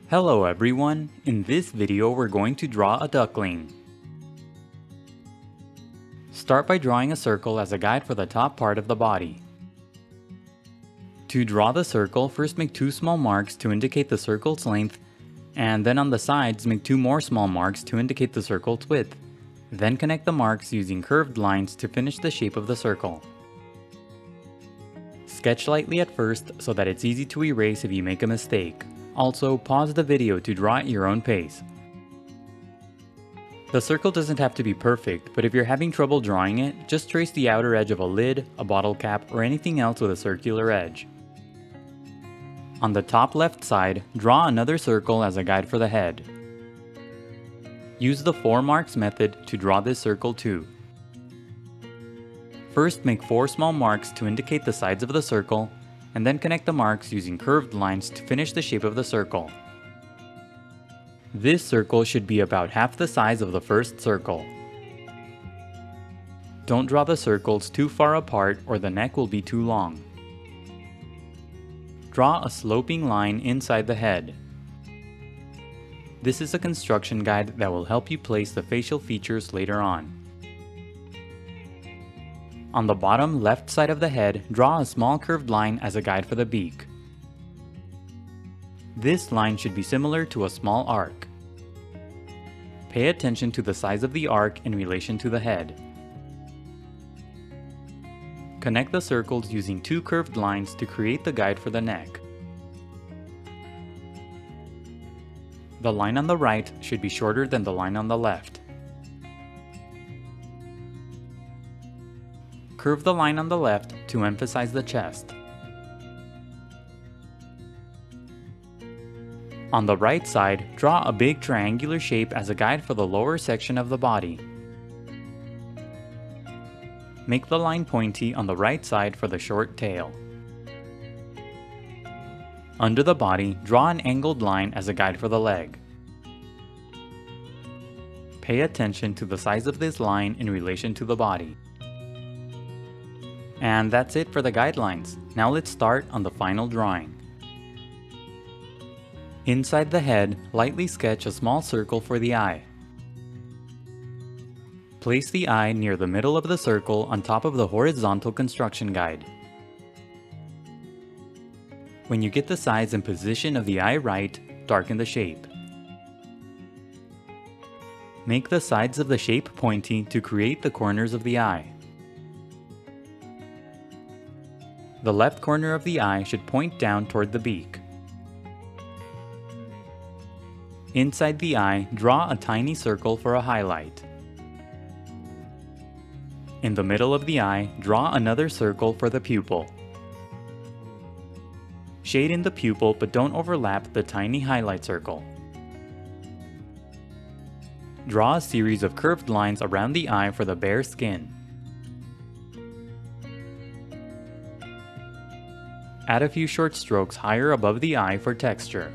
Hello everyone, in this video we're going to draw a duckling. Start by drawing a circle as a guide for the top part of the body. To draw the circle, first make two small marks to indicate the circle's length, and then on the sides make two more small marks to indicate the circle's width. Then connect the marks using curved lines to finish the shape of the circle. Sketch lightly at first so that it's easy to erase if you make a mistake. Also, pause the video to draw at your own pace. The circle doesn't have to be perfect, but if you're having trouble drawing it, just trace the outer edge of a lid, a bottle cap, or anything else with a circular edge. On the top left side, draw another circle as a guide for the head. Use the 4 marks method to draw this circle too. First, make 4 small marks to indicate the sides of the circle, and then connect the marks using curved lines to finish the shape of the circle. This circle should be about half the size of the first circle. Don't draw the circles too far apart or the neck will be too long. Draw a sloping line inside the head. This is a construction guide that will help you place the facial features later on. On the bottom left side of the head, draw a small curved line as a guide for the beak. This line should be similar to a small arc. Pay attention to the size of the arc in relation to the head. Connect the circles using 2 curved lines to create the guide for the neck. The line on the right should be shorter than the line on the left. Curve the line on the left to emphasize the chest. On the right side, draw a big triangular shape as a guide for the lower section of the body. Make the line pointy on the right side for the short tail. Under the body, draw an angled line as a guide for the leg. Pay attention to the size of this line in relation to the body. And that's it for the guidelines. Now let's start on the final drawing. Inside the head, lightly sketch a small circle for the eye. Place the eye near the middle of the circle on top of the horizontal construction guide. When you get the size and position of the eye right, darken the shape. Make the sides of the shape pointy to create the corners of the eye. The left corner of the eye should point down toward the beak. Inside the eye, draw a tiny circle for a highlight. In the middle of the eye, draw another circle for the pupil. Shade in the pupil but don't overlap the tiny highlight circle. Draw a series of curved lines around the eye for the bare skin. Add a few short strokes higher above the eye for texture.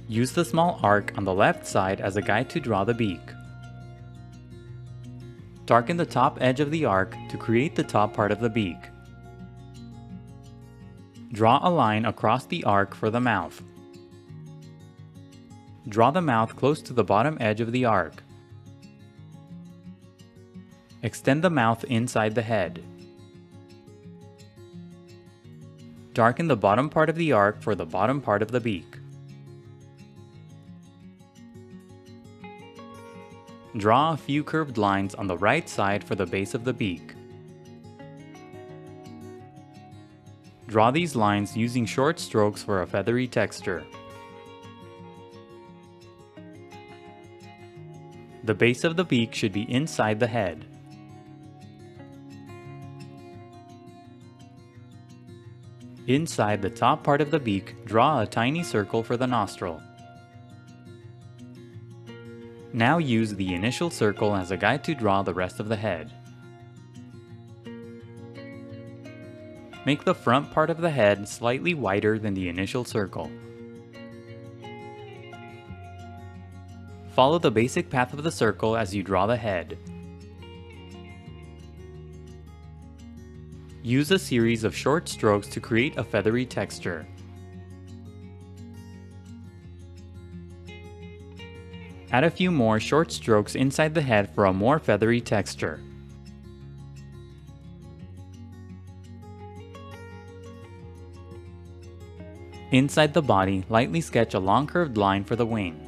Use the small arc on the left side as a guide to draw the beak. Darken the top edge of the arc to create the top part of the beak. Draw a line across the arc for the mouth. Draw the mouth close to the bottom edge of the arc. Extend the mouth inside the head. Darken the bottom part of the arc for the bottom part of the beak. Draw a few curved lines on the right side for the base of the beak. Draw these lines using short strokes for a feathery texture. The base of the beak should be inside the head. Inside the top part of the beak, draw a tiny circle for the nostril. Now use the initial circle as a guide to draw the rest of the head. Make the front part of the head slightly wider than the initial circle. Follow the basic path of the circle as you draw the head. Use a series of short strokes to create a feathery texture. Add a few more short strokes inside the head for a more feathery texture. Inside the body, lightly sketch a long curved line for the wing.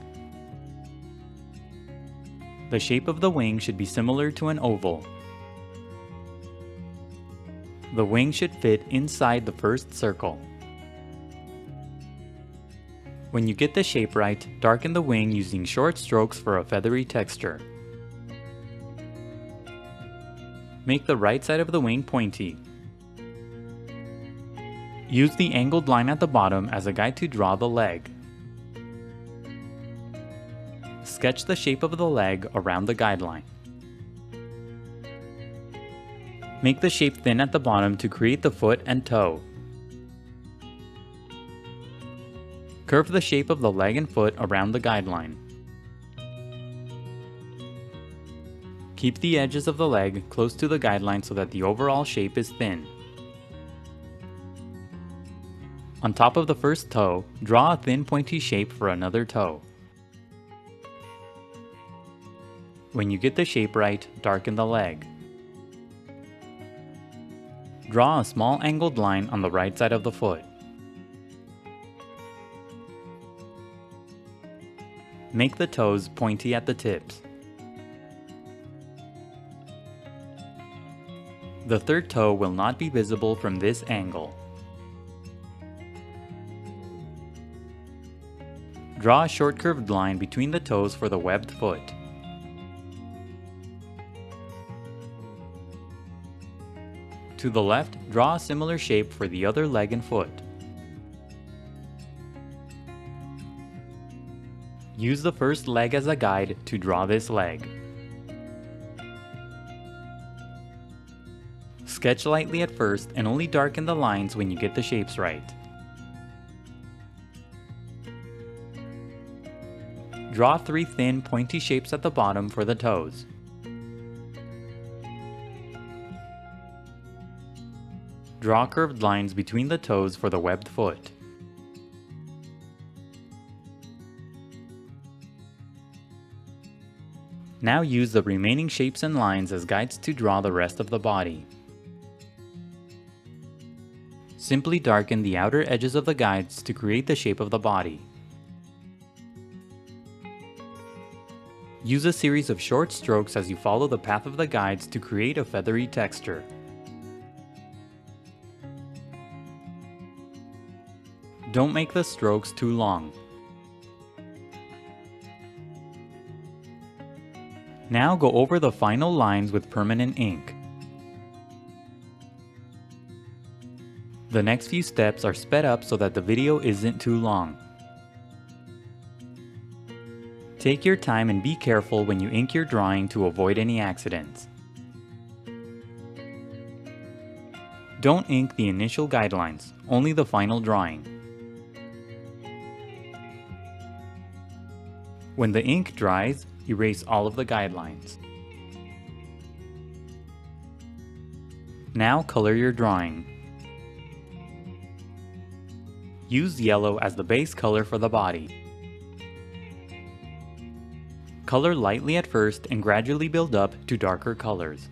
The shape of the wing should be similar to an oval. The wing should fit inside the first circle. When you get the shape right, darken the wing using short strokes for a feathery texture. Make the right side of the wing pointy. Use the angled line at the bottom as a guide to draw the leg. Sketch the shape of the leg around the guideline. Make the shape thin at the bottom to create the foot and toe. Curve the shape of the leg and foot around the guideline. Keep the edges of the leg close to the guideline so that the overall shape is thin. On top of the first toe, draw a thin pointy shape for another toe. When you get the shape right, darken the leg. Draw a small angled line on the right side of the foot. Make the toes pointy at the tips. The third toe will not be visible from this angle. Draw a short curved line between the toes for the webbed foot. To the left, draw a similar shape for the other leg and foot. Use the first leg as a guide to draw this leg. Sketch lightly at first and only darken the lines when you get the shapes right. Draw 3 thin, pointy shapes at the bottom for the toes. Draw curved lines between the toes for the webbed foot. Now use the remaining shapes and lines as guides to draw the rest of the body. Simply darken the outer edges of the guides to create the shape of the body. Use a series of short strokes as you follow the path of the guides to create a feathery texture. Don't make the strokes too long. Now go over the final lines with permanent ink. The next few steps are sped up so that the video isn't too long. Take your time and be careful when you ink your drawing to avoid any accidents. Don't ink the initial guidelines, only the final drawing. When the ink dries, erase all of the guidelines. Now color your drawing. Use yellow as the base color for the body. Color lightly at first and gradually build up to darker colors.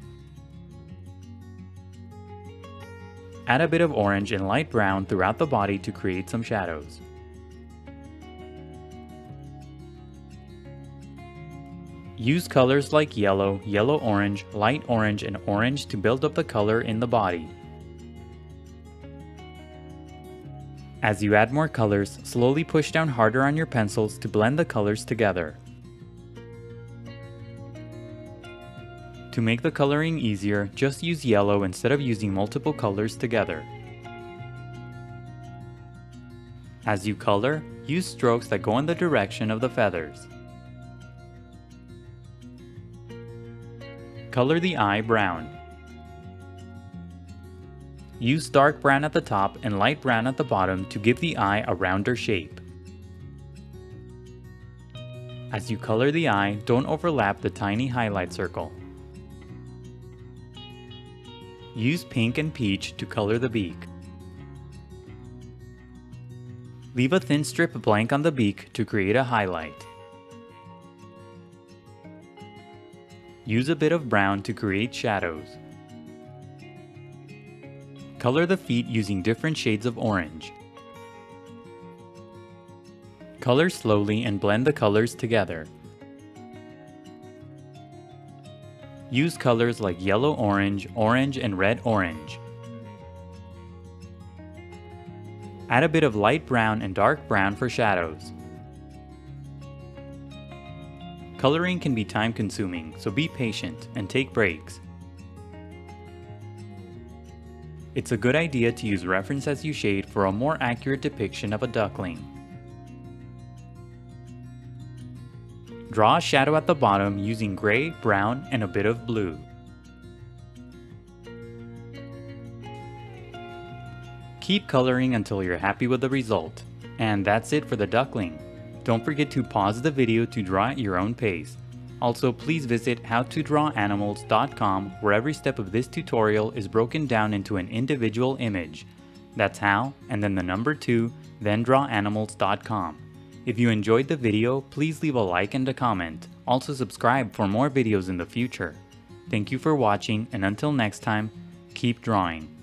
Add a bit of orange and light brown throughout the body to create some shadows. Use colors like yellow, yellow-orange, light orange, and orange to build up the color in the body. As you add more colors, slowly push down harder on your pencils to blend the colors together. To make the coloring easier, just use yellow instead of using multiple colors together. As you color, use strokes that go in the direction of the feathers. Color the eye brown. Use dark brown at the top and light brown at the bottom to give the eye a rounder shape. As you color the eye, don't overlap the tiny highlight circle. Use pink and peach to color the beak. Leave a thin strip blank on the beak to create a highlight. Use a bit of brown to create shadows. Color the feet using different shades of orange. Color slowly and blend the colors together. Use colors like yellow-orange, orange, and red-orange. Add a bit of light brown and dark brown for shadows. Coloring can be time-consuming, so be patient and take breaks. It's a good idea to use reference as you shade for a more accurate depiction of a duckling. Draw a shadow at the bottom using gray, brown, and a bit of blue. Keep coloring until you're happy with the result. And that's it for the duckling. Don't forget to pause the video to draw at your own pace. Also, please visit howtodrawanimals.com where every step of this tutorial is broken down into an individual image. That's how, and then the number 2, then drawanimals.com. If you enjoyed the video, please leave a like and a comment. Also subscribe for more videos in the future. Thank you for watching, and until next time, keep drawing.